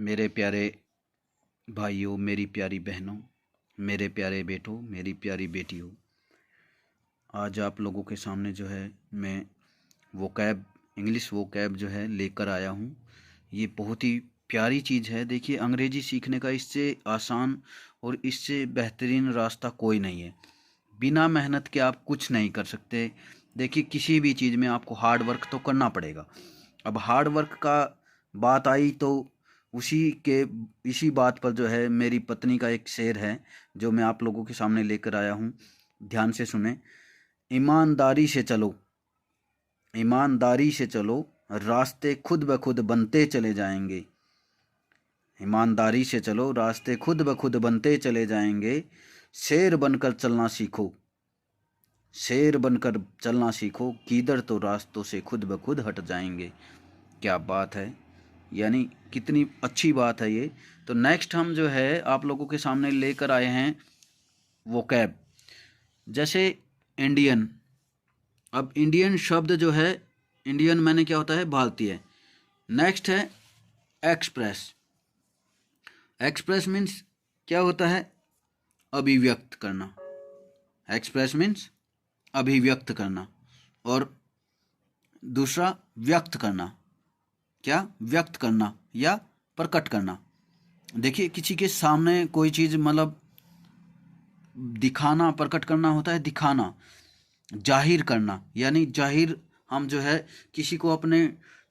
मेरे प्यारे भाइयों, मेरी प्यारी बहनों, मेरे प्यारे बेटों, मेरी प्यारी बेटियों, आज आप लोगों के सामने जो है मैं वोकैब इंग्लिश वोकैब जो है लेकर आया हूँ। ये बहुत ही प्यारी चीज़ है। देखिए, अंग्रेजी सीखने का इससे आसान और इससे बेहतरीन रास्ता कोई नहीं है। बिना मेहनत के आप कुछ नहीं कर सकते। देखिए, किसी भी चीज़ में आपको हार्ड वर्क तो करना पड़ेगा। अब हार्ड वर्क का बात आई तो उसी के इसी बात पर जो है मेरी पत्नी का एक शेर है जो मैं आप लोगों के सामने लेकर आया हूँ। ध्यान से सुने। ईमानदारी से चलो, ईमानदारी से चलो, रास्ते खुद ब खुद बनते चले जाएंगे। ईमानदारी से चलो, रास्ते खुद ब खुद बनते चले जाएंगे। शेर बनकर चलना सीखो, शेर बनकर चलना सीखो, किधर तो रास्तों से खुद ब खुद हट जाएंगे। क्या बात है, यानी कितनी अच्छी बात है ये। तो नेक्स्ट हम जो है आप लोगों के सामने लेकर आए हैं वोकैब। जैसे इंडियन, अब इंडियन शब्द जो है, इंडियन मैंने क्या होता है, भारतीय। नेक्स्ट है एक्सप्रेस। एक्सप्रेस मीन्स क्या होता है, अभिव्यक्त करना। एक्सप्रेस मीन्स अभिव्यक्त करना। और दूसरा व्यक्त करना, क्या, व्यक्त करना या प्रकट करना। देखिए, किसी के सामने कोई चीज़ मतलब दिखाना, प्रकट करना होता है दिखाना, जाहिर करना। यानी जाहिर, हम जो है किसी को अपने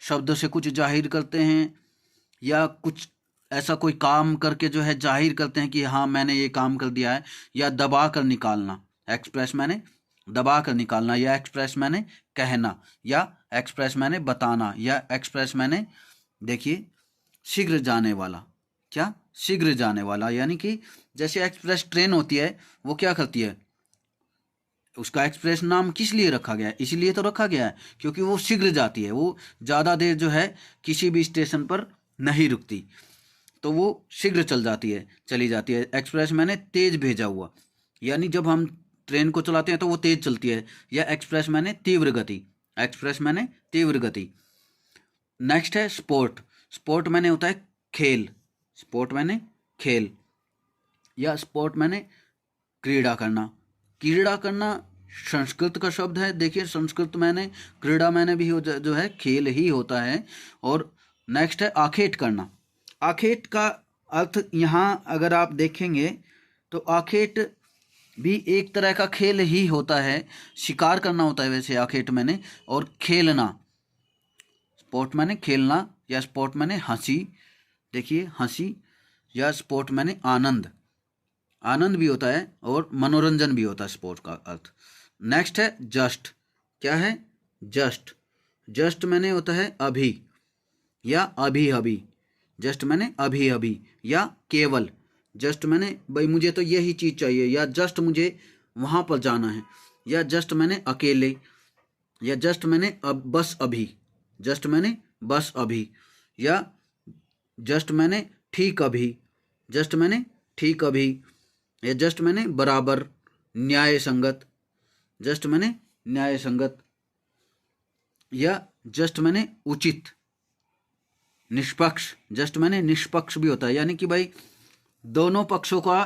शब्दों से कुछ जाहिर करते हैं या कुछ ऐसा कोई काम करके जो है जाहिर करते हैं कि हाँ मैंने ये काम कर दिया है। या दबा कर निकालना, एक्सप्रेस मैंने दबा कर निकालना, या एक्सप्रेस मैंने कहना, या एक्सप्रेस मैंने बताना, या एक्सप्रेस मैंने, देखिए, शीघ्र जाने वाला। क्या, शीघ्र जाने वाला। यानी कि जैसे एक्सप्रेस ट्रेन होती है, वो क्या करती है, उसका एक्सप्रेस नाम किस लिए रखा गया है, इसलिए तो रखा गया है क्योंकि वो शीघ्र जाती है, वो ज़्यादा देर जो है किसी भी स्टेशन पर नहीं रुकती, तो वो शीघ्र चल जाती है, चली जाती है। एक्सप्रेस मैंने तेज भेजा हुआ, यानी जब हम ट्रेन को चलाते हैं तो वो तेज चलती है। या एक्सप्रेस मैंने तीव्र गति, एक्सप्रेस मैंने तीव्र गति। नेक्स्ट है स्पोर्ट। स्पोर्ट मैंने होता है खेल, स्पोर्ट मैंने खेल, या स्पोर्ट मैंने क्रीड़ा करना। क्रीड़ा करना संस्कृत का शब्द है। देखिए, संस्कृत मैंने क्रीड़ा मैंने भी जो है खेल ही होता है। और नेक्स्ट है आखेट करना। आखेट का अर्थ यहाँ अगर आप देखेंगे तो आखेट भी एक तरह का खेल ही होता है, शिकार करना होता है वैसे आखेट मैंने। और खेलना, स्पोर्ट मैंने खेलना, या स्पोर्ट मैंने हंसी, देखिए हंसी, या स्पोर्ट मैंने आनंद, आनंद भी होता है और मनोरंजन भी होता है स्पोर्ट का अर्थ। नेक्स्ट है जस्ट। क्या है, जस्ट। जस्ट मैंने होता है अभी या अभी अभी, जस्ट मैंने अभी अभी, या केवल। जस्ट मैंने भाई मुझे तो यही चीज़ चाहिए, या जस्ट मुझे वहाँ पर जाना है, या जस्ट मैंने अकेले, या जस्ट मैंने अब बस अभी, जस्ट मैंने बस अभी, या जस्ट मैंने ठीक अभी, जस्ट मैंने ठीक अभी, या जस्ट मैंने बराबर, न्याय संगत, जस्ट मैंने न्याय संगत, या जस्ट मैंने उचित, निष्पक्ष। जस्ट मैंने निष्पक्ष भी होता है, यानी कि भाई दोनों पक्षों का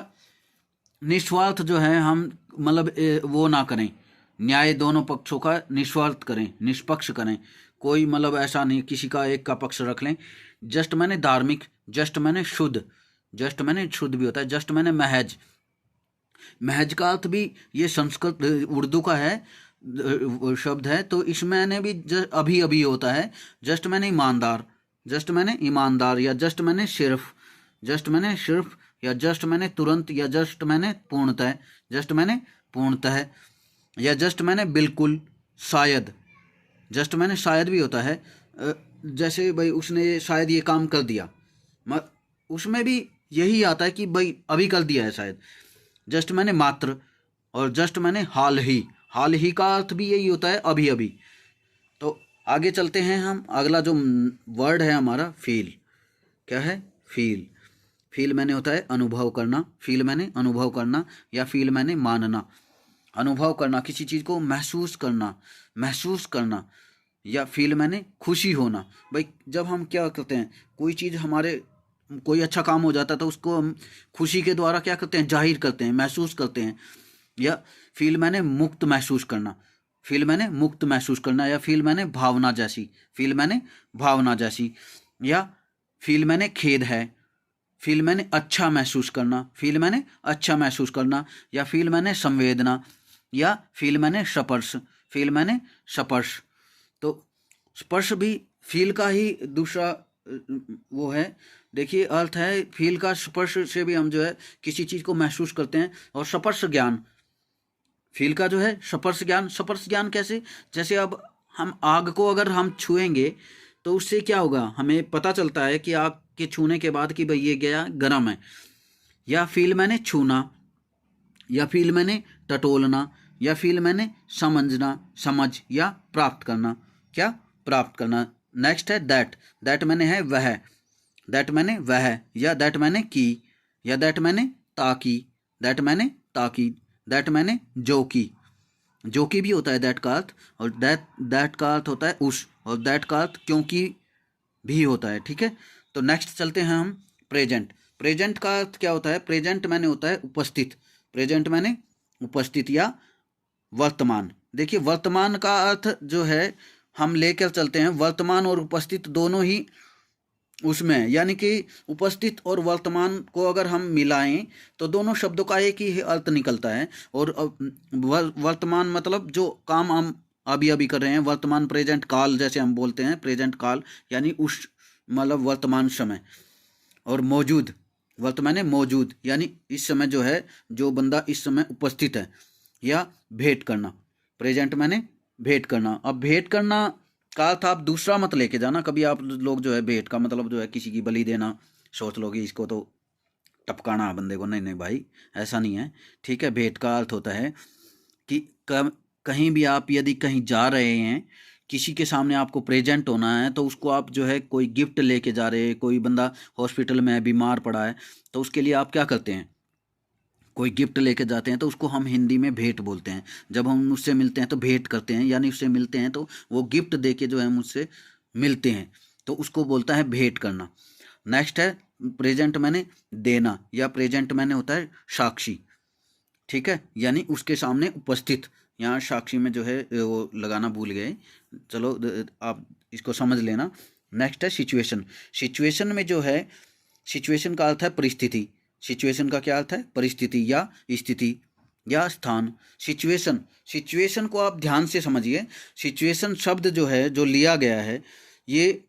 निस्वार्थ जो है हम मतलब वो ना करें, न्याय दोनों पक्षों का निस्वार्थ करें, निष्पक्ष करें। कोई मतलब ऐसा नहीं किसी का एक का पक्ष रख लें। जस्ट मैंने धार्मिक, जस्ट मैंने शुद्ध, जस्ट मैंने शुद्ध भी होता है। जस्ट मैंने महज, महज का अर्थ भी ये संस्कृत उर्दू का है शब्द है, तो इसमें भी अभी अभी होता है। जस्ट मैंने ईमानदार, जस्ट मैंने ईमानदार, या जस्ट मैंने सिर्फ, जस्ट मैंने सिर्फ, या जस्ट मैंने तुरंत, या जस्ट मैंने पूर्णतः, जस्ट मैंने पूर्णतः, या जस्ट मैंने बिल्कुल, शायद। जस्ट मैंने शायद भी होता है। जैसे भाई उसने शायद ये काम कर दिया, उसमें भी यही आता है कि भाई अभी कर दिया है शायद। जस्ट मैंने मात्र, और जस्ट मैंने हाल ही, हाल ही का अर्थ भी यही होता है, अभी अभी। तो आगे चलते हैं हम। अगला जो वर्ड है हमारा फील। क्या है, फील। फील मैंने होता है अनुभव करना, फील मैंने अनुभव करना, या फील मैंने मानना। अनुभव करना, किसी चीज़ को महसूस करना, महसूस करना, या फील मैंने खुशी होना। भाई जब हम क्या करते हैं, कोई चीज़ हमारे कोई अच्छा काम हो जाता है तो उसको हम खुशी के द्वारा क्या करते हैं, जाहिर करते हैं, महसूस करते हैं। या फील मैंने मुक्त महसूस करना, फील मैंने मुक्त महसूस करना, या फील मैंने भावना जैसी, फील मैंने भावना जैसी, या फील मैंने खेद है, फील मैंने अच्छा महसूस करना, फील मैंने अच्छा महसूस करना, या फील मैंने संवेदना, या फील मैंने स्पर्श, फील मैंने स्पर्श। तो स्पर्श भी फील का ही दूसरा वो है। देखिए अर्थ है फील का, स्पर्श से भी हम जो है किसी चीज़ को महसूस करते हैं। और स्पर्श ज्ञान, फील का जो है स्पर्श ज्ञान। स्पर्श ज्ञान कैसे, जैसे अब हम आग को अगर हम छुएंगे तो उससे क्या होगा, हमें पता चलता है कि आग के छूने के बाद कि भाई ये गया गर्म है। या फील मैंने छूना, या फील मैंने टटोलना, या फील मैंने समझना, समझ या प्राप्त करना, क्या प्राप्त करना। नेक्स्ट है दैट, दैट मैंने है वह, दैट मैंने वह, या दैट मैंने की, या दैट मैंने ताकि, दैट मैंने ताकि, दैट मैंने जो की। जो कि भी होता है दैट का अर्थ, और दैट का अर्थ होता है उस, और दैट का अर्थ क्योंकि भी होता है। ठीक है, तो नेक्स्ट चलते हैं हम प्रेजेंट। प्रेजेंट का अर्थ क्या होता है, प्रेजेंट मैंने होता है उपस्थित, प्रेजेंट मैंने उपस्थित या वर्तमान। देखिए वर्तमान का अर्थ जो है हम लेकर चलते हैं, वर्तमान और उपस्थित दोनों ही उसमें, यानी कि उपस्थित और वर्तमान को अगर हम मिलाएं तो दोनों शब्दों का एक ही अर्थ निकलता है। और वर्तमान मतलब जो काम हम अभी अभी कर रहे हैं, वर्तमान प्रेजेंट काल जैसे हम बोलते हैं, प्रेजेंट काल यानी उस मतलब वर्तमान समय। और मौजूद, वर्तमान है मौजूद, यानी इस समय जो है जो बंदा इस समय उपस्थित है। या भेंट करना, प्रेजेंट मैंने भेंट करना। अब भेंट करना का अर्थ आप दूसरा मत लेके जाना कभी, आप लोग जो है भेंट का मतलब जो है किसी की बलि देना सोच लोगे, इसको तो टपकाना है बंदे को, नहीं नहीं भाई ऐसा नहीं है। ठीक है, भेंट का अर्थ होता है कि कहीं भी आप यदि कहीं जा रहे हैं, किसी के सामने आपको प्रेजेंट होना है, तो उसको आप जो है कोई गिफ्ट लेके जा रहे हैं, कोई बंदा हॉस्पिटल में है, बीमार पड़ा है, तो उसके लिए आप क्या करते हैं, कोई गिफ्ट लेके जाते हैं, तो उसको हम हिंदी में भेंट बोलते हैं। जब हम उससे मिलते हैं तो भेंट करते हैं, यानी उससे मिलते हैं तो वो गिफ्ट दे के जो है मुझसे मिलते हैं, तो उसको बोलता है भेंट करना। नेक्स्ट है प्रेजेंट मैंने देना, या प्रेजेंट मैंने होता है साक्षी। ठीक है, यानी उसके सामने उपस्थित, यहाँ साक्षी में जो है वो लगाना भूल गए, चलो आप इसको समझ लेना। नेक्स्ट है सिचुएशन। सिचुएशन में जो है, सिचुएशन का अर्थ है परिस्थिति, सिचुएशन का क्या अर्थ है, परिस्थिति या स्थिति या स्थान। सिचुएशन, सिचुएशन को आप ध्यान से समझिए। सिचुएशन शब्द जो है जो लिया गया है, ये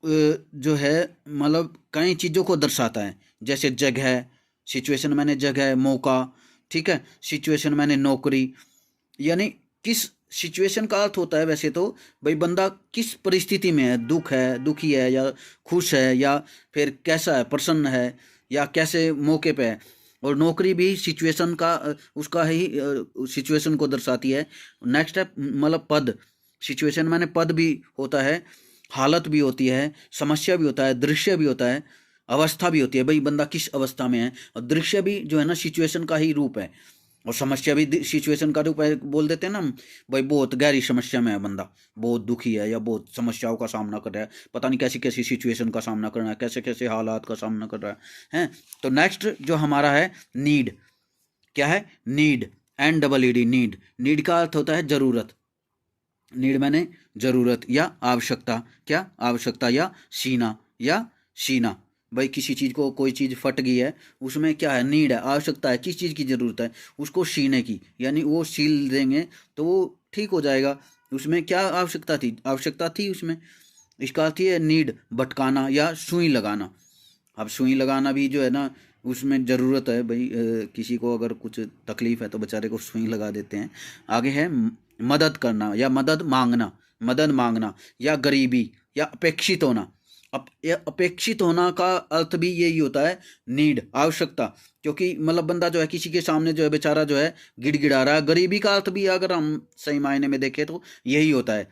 जो है मतलब कई चीज़ों को दर्शाता है, जैसे जगह, सिचुएशन मैंने जगह, मौका। ठीक है, सिचुएशन मैंने नौकरी, यानी किस सिचुएशन का अर्थ होता है वैसे तो भाई बंदा किस परिस्थिति में है, दुख है, दुखी है, या खुश है, या फिर कैसा है, प्रसन्न है, या कैसे मौके पे है। और नौकरी भी सिचुएशन का उसका ही सिचुएशन को दर्शाती है। नेक्स्ट है मतलब पद, सिचुएशन माने पद भी होता है, हालत भी होती है, समस्या भी होता है, दृश्य भी होता है, अवस्था भी होती है, भाई बंदा किस अवस्था में है। और दृश्य भी जो है ना सिचुएशन का ही रूप है, और समस्या भी सिचुएशन का रूप है। बोल देते हैं ना भाई बहुत गहरी समस्या में है बंदा, बहुत दुखी है, या बहुत समस्याओं का सामना कर रहा है, पता नहीं कैसी कैसी सिचुएशन का सामना कर रहा है, कैसे कैसे हालात का सामना कर रहा है। तो नेक्स्ट जो हमारा है नीड, क्या है, नीड, NEED, नीड। नीड का अर्थ होता है जरूरत, नीड मैंने जरूरत या आवश्यकता, क्या आवश्यकता, या सीना, या सीना। भाई किसी चीज़ को, कोई चीज़ फट गई है, उसमें क्या है, नीड है, आवश्यकता है, किस चीज़ की ज़रूरत है, उसको सीने की, यानी वो सील देंगे तो वो ठीक हो जाएगा। उसमें क्या आवश्यकता थी, आवश्यकता थी उसमें, इसका अर्थ है नीड, भटकाना या सुई लगाना। अब सुई लगाना भी जो है ना उसमें ज़रूरत है, भाई किसी को अगर कुछ तकलीफ़ है तो बेचारे को सुई लगा देते हैं। आगे है मदद करना या मदद मांगना, मदद मांगना, या गरीबी, या अपेक्षित होना। अपेक्षित होना का अर्थ भी यही होता है, नीड, आवश्यकता। क्योंकि मतलब बंदा जो है किसी के सामने जो है बेचारा जो है गिड़गिड़ा रहा है। गरीबी का अर्थ भी अगर हम सही मायने में देखें तो यही होता है,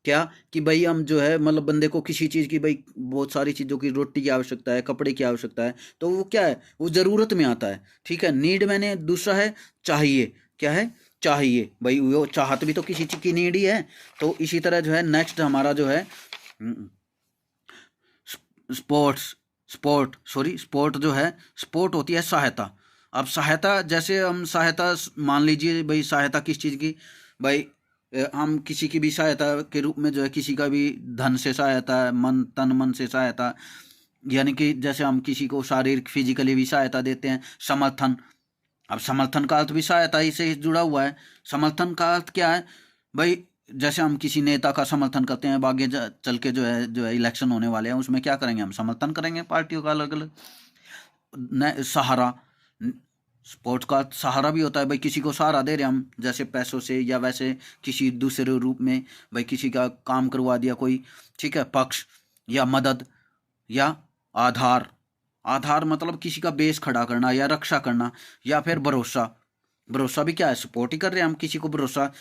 क्या कि भाई हम जो है मतलब बंदे को किसी चीज़ की, भाई बहुत सारी चीज़ों की, रोटी की आवश्यकता है, कपड़े की आवश्यकता है, तो वो क्या है, वो ज़रूरत में आता है। ठीक है, नीड मैंने दूसरा है चाहिए, क्या है, चाहिए, भाई वो चाहत भी तो किसी चीज़ की नीड ही है। तो इसी तरह जो है नेक्स्ट हमारा जो है स्पोर्ट्स, स्पोर्ट जो है, स्पोर्ट होती है सहायता। अब सहायता, जैसे हम सहायता मान लीजिए भाई, सहायता किस चीज़ की भाई, हम किसी की भी सहायता के रूप में जो है, किसी का भी धन से सहायता, तन मन से सहायता, यानी कि जैसे हम किसी को शारीरिक फिजिकली भी सहायता देते हैं, समर्थन। अब समर्थन का अर्थ भी सहायता ही से जुड़ा हुआ है। समर्थन का अर्थ क्या है भाई, जैसे हम किसी नेता का समर्थन करते हैं, अब आगे चल के जो है इलेक्शन होने वाले हैं, उसमें क्या करेंगे, हम समर्थन करेंगे पार्टियों का अलग अलग। सहारा, स्पोर्ट्स का सहारा भी होता है भाई, किसी को सहारा दे रहे हैं हम, जैसे पैसों से या वैसे किसी दूसरे रूप में, भाई किसी का काम करवा दिया कोई, ठीक है, पक्ष या मदद या आधार। आधार मतलब किसी का बेस खड़ा करना या रक्षा करना, या फिर भरोसा। भरोसा भी क्या है, सपोर्ट ही कर रहे हैं हम किसी को, भरोसा।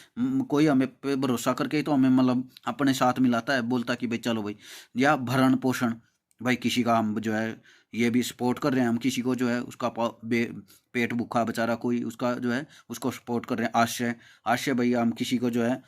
कोई हमें पे भरोसा करके ही तो हमें मतलब अपने साथ मिलाता है, बोलता कि भाई चलो भाई। या भरण पोषण, भाई किसी का हम जो है ये भी सपोर्ट कर रहे हैं हम, किसी को जो है उसका पेट भूखा बेचारा कोई, उसका जो है उसको सपोर्ट कर रहे हैं। आश्रय, आश्रय भाई हम किसी को जो है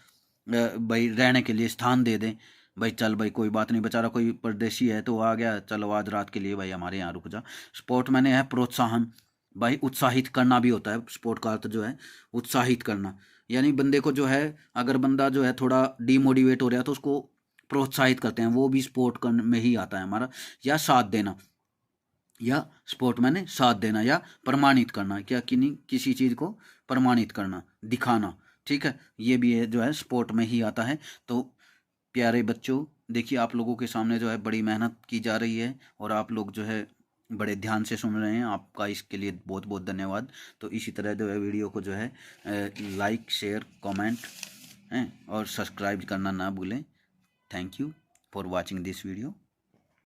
भाई रहने के लिए स्थान दे दें, भाई चल भाई कोई बात नहीं, बेचारा कोई परदेशी है तो आ गया, चलो आज रात के लिए भाई हमारे यहाँ रुक जा। स्पोर्ट मैंने है प्रोत्साहन, भाई उत्साहित करना भी होता है स्पोर्ट का अर्थ जो है, उत्साहित करना। यानी बंदे को जो है, अगर बंदा जो है थोड़ा डिमोटिवेट हो रहा है तो उसको प्रोत्साहित करते हैं, वो भी स्पोर्ट करने में ही आता है हमारा। या साथ देना, या स्पोर्ट मैंने साथ देना या प्रमाणित करना, क्या किसी चीज़ को प्रमाणित करना, दिखाना, ठीक है, ये भी है जो है स्पोर्ट में ही आता है। तो प्यारे बच्चों, देखिए आप लोगों के सामने जो है बड़ी मेहनत की जा रही है, और आप लोग जो है बड़े ध्यान से सुन रहे हैं, आपका इसके लिए बहुत बहुत धन्यवाद। तो इसी तरह जो है वीडियो को जो है लाइक, शेयर, कमेंट हैं और सब्सक्राइब करना ना भूलें। Thank you for watching this video.